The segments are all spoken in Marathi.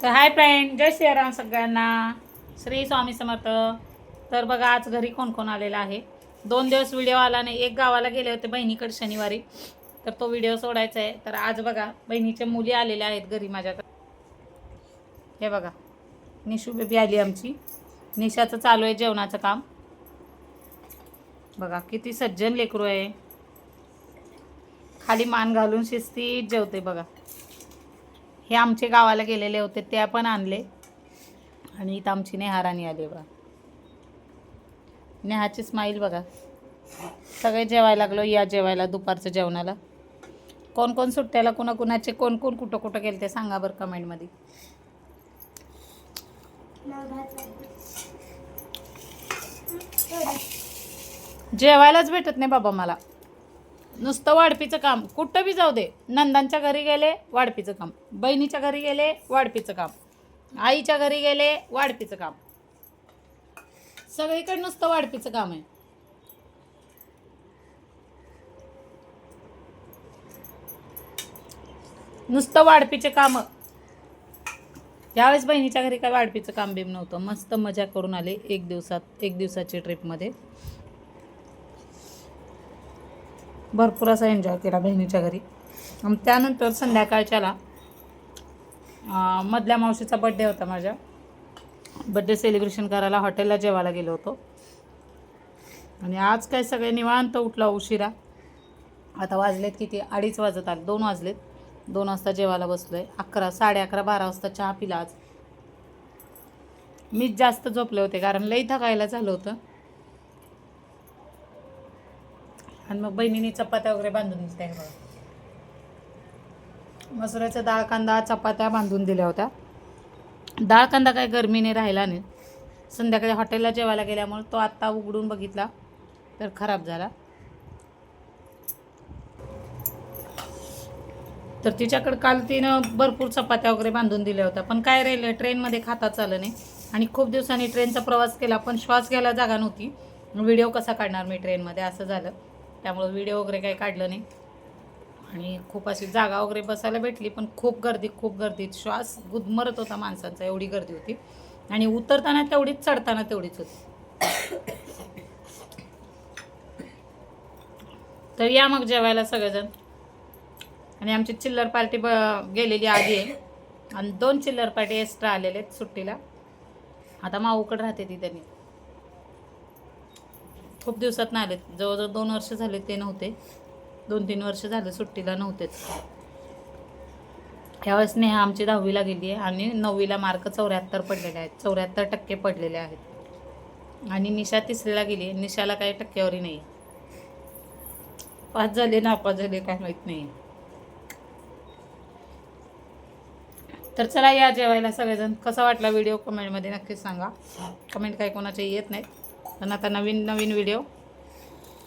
तर हाय फ्रेंड, जय श्रीराम सगळ्यांना, श्री स्वामी समर्थ. तर बघा आज घरी कोण कोण आलेला आहे. 2 दिवस व्हिडिओ आला नाही. एक गावाला गेले होते बहिणीकडे शनिवारी, तर तो व्हिडिओ सोडायचा आहे. तर आज बघा बहिणीच्या मुली आलेल्या आहेत घरी माझ्याकडे. हे बघा निशू बेबी आली आमची. निशाचं चालू आहे जेवणाचं काम. बघा किती सज्जन लेकरू आहे. खाली मान घालून शिस्तीत जेवते बघा. हे आमचे गावाला गेलेले होते, ते पण आणले. आणि इथं आमची नेहाराणी आली बघा. नेहाची स्माईल बघा. सगळे जेवायला लागलो. या जेवायला दुपारचं जेवणाला. कोण कोण सुट्ट्याला, कुणाकुणाचे कोण कोण कुठं कुठं गेले ते सांगा बरं कमेंटमध्ये. जेवायलाच भेटत नाही बाबा मला. नुसतं वाढपीचं काम. कुठं बी जाऊ दे. नंदांच्या घरी गेले वाढपीचं काम, बहिणीच्या घरी गेले वाढपीचं काम, आईच्या घरी गेले वाढपीचं काम. सगळीकडे नुसतं वाढपीचं काम आहे. नुसतं वाढपीचे काम. यावेळेस बहिणीच्या घरी काय वाढपीचं काम बिम नव्हतं. मस्त मजा करून आले एक दिवसाची ट्रिपमध्ये. भरपूर असा एन्जॉय केला बहिणीच्या घरी. त्यानंतर संध्याकाळच्याला मधल्या मावशीचा बड्डे होता. माझ्या बड्डे सेलिब्रेशन करायला हॉटेलला जेवायला गेलो होतो. आणि आज काय सगळे निवांत उठला उशिरा. आता वाजलेत किती, 2:30 वाजत आले, 2 वाजलेत. 2 वाजता जेवायला बसलो आहे. 11, 11:30, 12 वाजता चहा पिला. आज मीच जास्त झोपले होते कारण लई थकायला झालं होतं. आणि मग बहिणीने चपात्या वगैरे बांधून दिल्या बघा. मसुराचा डाळ कांदा चपात्या बांधून दिल्या होत्या. डाळ कांदा काय गरमीने राहिला नाही. संध्याकाळी हॉटेलला जेवायला गेल्यामुळे तो आत्ता उघडून बघितला तर खराब झाला. तर तिच्याकडे काल तिनं भरपूर चपात्या वगैरे बांधून दिल्या होत्या. पण काय राहिलं, ट्रेनमध्ये खाताच आलं नाही. आणि खूप दिवसांनी ट्रेनचा प्रवास केला पण श्वास घ्यायला जागा नव्हती. व्हिडिओ कसा काढणार मी ट्रेनमध्ये, असं झालं. त्यामुळे व्हिडिओ वगैरे काही काढलं नाही. आणि खूप अशी जागा वगैरे बसायला भेटली पण खूप गर्दी. श्वास गुदमरत होता माणसांचा, एवढी गर्दी होती. आणि उतरताना तेवढीच, चढताना तेवढीच होती. तर या मग जेवायला सगळेजण. आणि आमची चिल्लर पार्टी गेलेली आधी आहे. आणि 2 चिल्लर पार्टी एक्स्ट्रा आलेले आहेत सुट्टीला. आता माऊकडे राहते ती. त्यांनी खूप दिवसात नाही आलेत. जवळजवळ 2 वर्ष झाले ते नव्हते. 2-3 वर्ष झाले सुट्टीला नव्हतेच. ह्यावेळेस नेहा आमची 10वीला गेली आहे आणि 9वीला मार्क 74 पडलेले आहेत. 74% पडलेले आहेत. आणि निशा 3रीला गेली आहे. निशाला काही टक्केवारी नाही. पास झाले नापास झाले काय माहीत नाही. तर चला या जेवायला सगळेजण. कसा वाटला व्हिडिओ कमेंटमध्ये नक्कीच सांगा. कमेंट काही कोणाचे येत नाहीत. पण आता नवीन व्हिडिओ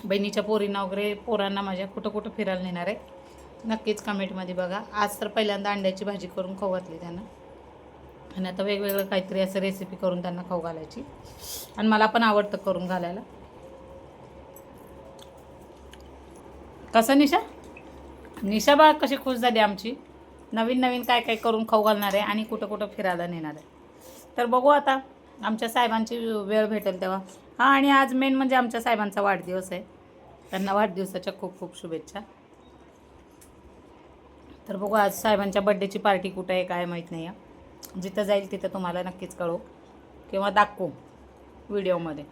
बहिणीच्या पोरींना वगैरे, पोरांना माझ्या कुठं कुठं फिरायला नेणार आहे. नक्कीच कमेंटमध्ये बघा. आज तर पहिल्यांदा अंड्याची भाजी करून खाऊ घातली त्यांना. आणि आता वेगवेगळं काहीतरी असं रेसिपी करून त्यांना खाऊ घालायची. आणि मला पण आवडतं करून घालायला. कसं निशा बाळ कशी खुश झाली आमची. नवीन काय काय करून खाऊ घालणार आहे आणि कुठं कुठं फिरायला नेणार आहे. तर बघू आता आमच्या साहेबांची वेळ भेटेल तेव्हा. हां, आणि आज मेन म्हणजे आमच्या साहेबांचा वाढदिवस आहे. त्यांना वाढदिवसाच्या खूप खूप शुभेच्छा. तर बघू आज साहेबांच्या बड्डेची पार्टी कुठं आहे काय माहीत नाही आहे. जिथं जाईल तिथं तुम्हाला नक्कीच कळवू किंवा दाखवू व्हिडिओमध्ये.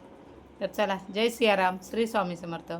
तर चला, जय सियाराम, श्री स्वामी समर्थ.